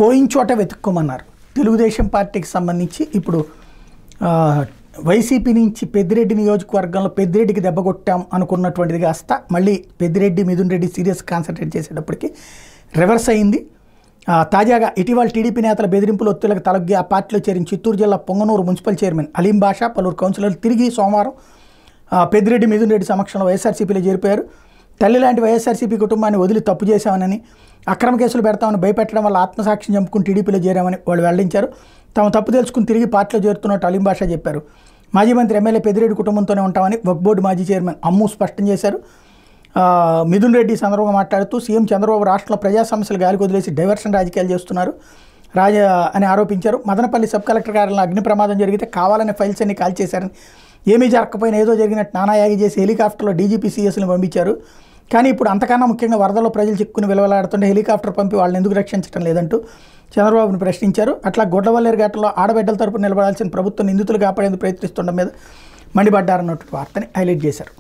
పోయిన చోట వెతుక్కోమన్నారు. తెలుగుదేశం పార్టీకి సంబంధించి ఇప్పుడు వైసీపీ నుంచి పెద్దిరెడ్డి నియోజకవర్గంలో పెద్దిరెడ్డికి దెబ్బ కొట్టాం అనుకున్నటువంటిది కాస్త మళ్ళీ పెద్దిరెడ్డి మిథున్ రెడ్డి సీరియస్ కాన్సన్ట్రేట్ చేసేటప్పటికి రివర్స్ అయింది. తాజాగా ఇటీవల టీడీపీ నేతల బెదిరింపులు ఒత్తిళ్లకు తలొగ్గి ఆ పార్టీలో చేరిన చిత్తూరు జిల్లా పొంగనూరు మున్సిపల్ చైర్మన్ అలీం బాషా పలువురు కౌన్సిలర్లు తిరిగి సోమవారం పెద్దిరెడ్డి మిథున్ రెడ్డి సమక్షంలో వైఎస్ఆర్సీపీలో చేరిపోయారు. తల్లి లాంటి వైఎస్ఆర్సీపీ కుటుంబాన్ని వదిలి తప్పు చేశామని, అక్రమ కేసులు పెడతామని భయపెట్టడం వల్ల ఆత్మసాక్ష్యం చంపుకుని టీడీపీలో చేరామని వాళ్ళు వెల్లడించారు. తాము తప్పు తెలుసుకుని తిరిగి పార్టీలో చేరుతున్నట్టు అలీం బాషా చెప్పారు. మాజీ మంత్రి ఎమ్మెల్యే పెద్దిరెడ్డి కుటుంబంతోనే ఉంటామని వక్ఫ్ బోర్డు మాజీ చైర్మన్ అమ్ము స్పష్టం చేశారు. మిథున్ రెడ్డి సందర్భంగా మాట్లాడుతూ సీఎం చంద్రబాబు రాష్ట్రంలో ప్రజా సమస్యలు గాలికి వదిలేసి డైవర్షన్ రాజకీయాలు చేస్తున్నారు అని ఆరోపించారు. మదనపల్లి సబ్ కలెక్టర్ కార్యాలయంలో అగ్ని ప్రమాదం జరిగితే కావాలనే ఫైల్స్ అన్ని కాల్ చేశారని, ఏమీ జరగకపోయినా ఏదో జరిగినట్టు నానాయాగి చేసి హెలికాప్టర్లో డీజీపీ సీఎస్ని పంపించారు. కానీ ఇప్పుడు అంతకన్నా ముఖ్యంగా వరదల్లో ప్రజలు చిక్కుని విలువలాడుతుంటే హెలికాప్టర్ పంపి వాళ్ళని ఎందుకు రక్షించడం లేదంటూ చంద్రబాబును ప్రశ్నించారు. అట్లా గొడ్డవల్లేరు ఘటనలో ఆడబిడ్డల తరపున నిలబడాల్సిన ప్రభుత్వం నిందితులు కాపాడేందుకు ప్రయత్నిస్తుండడం మీద మండిపడ్డారన్నట్టు వార్తని హైలైట్ చేశారు.